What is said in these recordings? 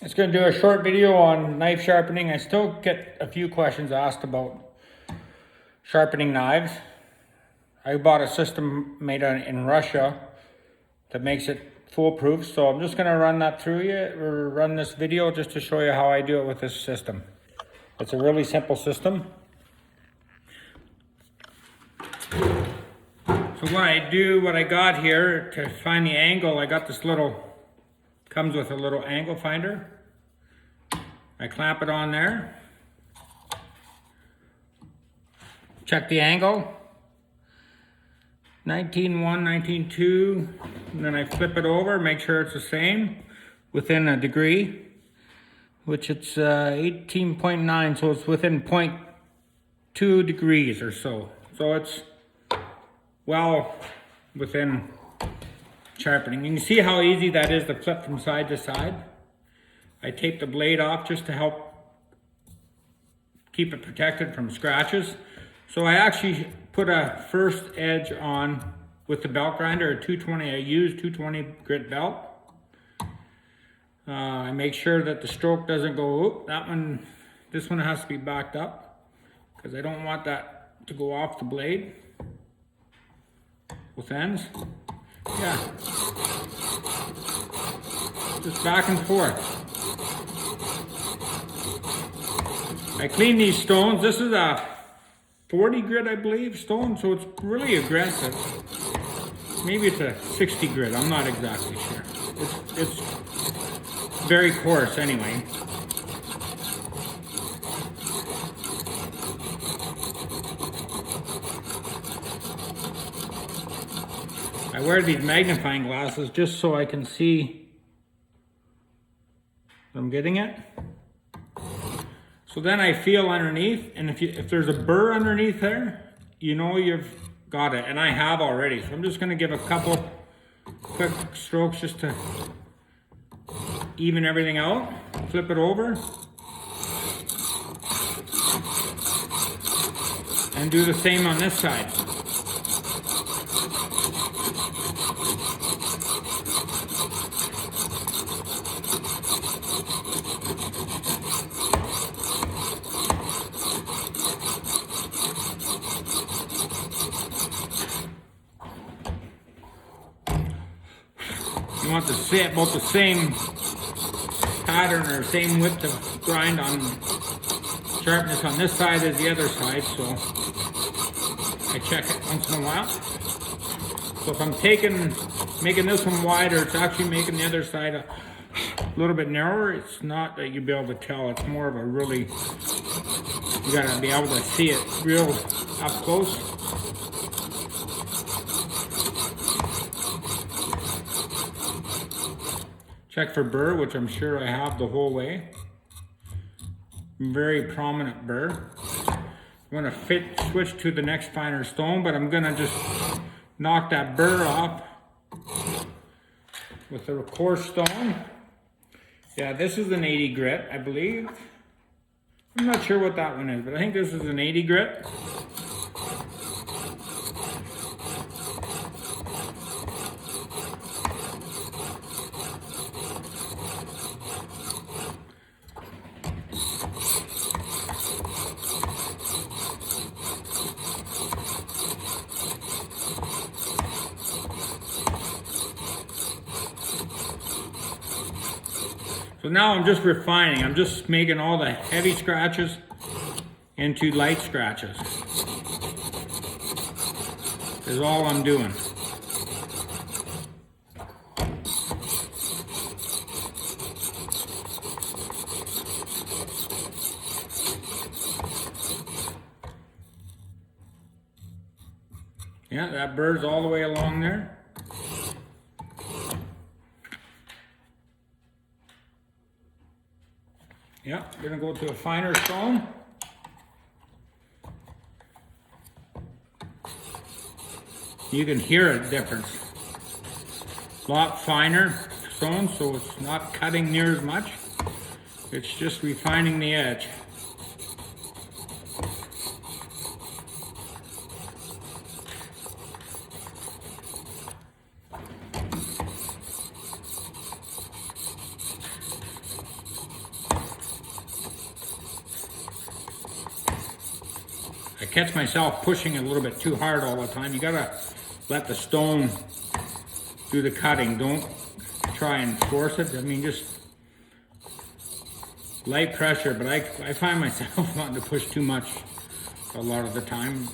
It's going to do a short video on knife sharpening. I still get a few questions asked about sharpening knives. I bought a system made in Russia that makes it foolproof, so I'm just going to run that through you, or run this video just to show you how I do it with this system. It's a really simple system. So what I got here to find the angle, I got this comes with a little angle finder. I clamp it on there. Check the angle. 19.1, 19.2, and then I flip it over, make sure it's the same, within a degree, which it's 18.9, so it's within 0.2 degrees or so. So it's well within sharpening. You can see how easy that is to flip from side to side. I tape the blade off just to help keep it protected from scratches. So I actually put a first edge on with the belt grinder, a 220. I use 220 grit belt. I make sure that the stroke doesn't go, this one has to be backed up because I don't want that to go off the blade. Both ends. Yeah. Just back and forth. I clean these stones. This is a 40 grit, I believe, stone, so it's really aggressive. Maybe it's a 60 grit, I'm not exactly sure. It's very coarse anyway. I wear these magnifying glasses just so I can see if I'm getting it. So then I feel underneath, and if there's a burr underneath there, you know you've got it, and I have already. So I'm just going to give a couple quick strokes just to even everything out. Flip it over. And do the same on this side. You want to set about the same pattern or same width of grind on sharpness on this side as the other side, so I check it once in a while. So if I'm making this one wider, it's actually making the other side a little bit narrower. It's not that you'll be able to tell, it's more of a really, you gotta be able to see it real up close. Check for burr, which I'm sure I have the whole way. Very prominent burr. I'm going to switch to the next finer stone, but I'm going to just knock that burr off with a coarse stone. Yeah, this is an 80 grit, I believe. I'm not sure what that one is, but I think this is an 80 grit. So now I'm just refining. I'm just making all the heavy scratches into light scratches. Is all I'm doing. Yeah, that burr's all the way along there. Yeah, we're gonna go to a finer stone. You can hear a difference. A lot finer stone, so it's not cutting near as much. It's just refining the edge. catch myself pushing it a little bit too hard all the time. You gotta let the stone do the cutting. Don't try and force it. I mean, just light pressure, but I find myself wanting to push too much a lot of the time.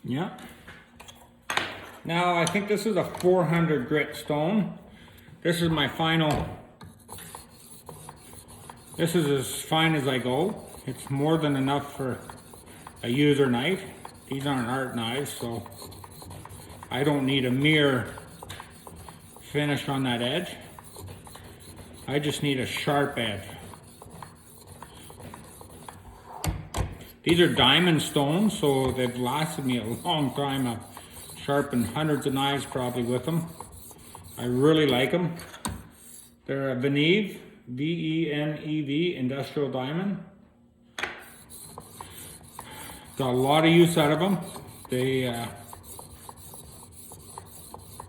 Yeah. Now I think this is a 400 grit stone. This is my final. This is as fine as I go. It's more than enough for a user knife. These aren't art knives, so I don't need a mirror finish on that edge. I just need a sharp edge. These are diamond stones, so they've lasted me a long time. I've sharpened hundreds of knives probably with them. I really like them. They're a Venev, V-E-N-E-V, industrial diamond. Got a lot of use out of them. They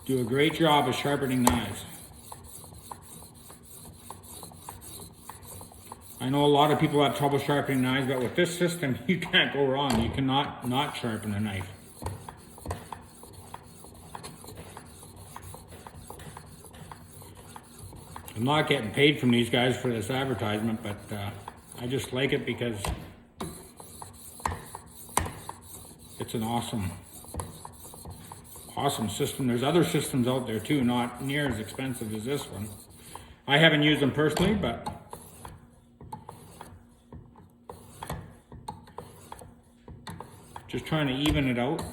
do a great job of sharpening knives. I know a lot of people have trouble sharpening knives, but with this system, you can't go wrong. You cannot not sharpen a knife. I'm not getting paid from these guys for this advertisement, but I just like it because it's an awesome system. There's other systems out there too, not near as expensive as this one. I haven't used them personally, but just trying to even it out.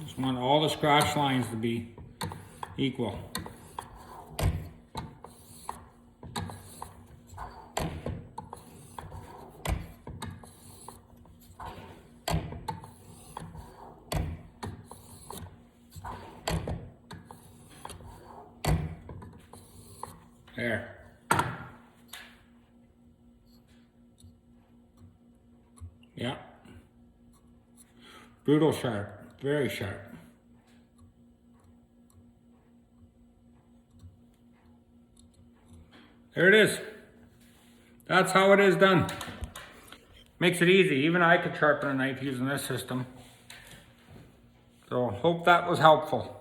Just want all the scratch lines to be equal. There. Yeah. Brutal sharp, very sharp. There it is. That's how it is done. Makes it easy. Even I could sharpen a knife using this system. So hope that was helpful.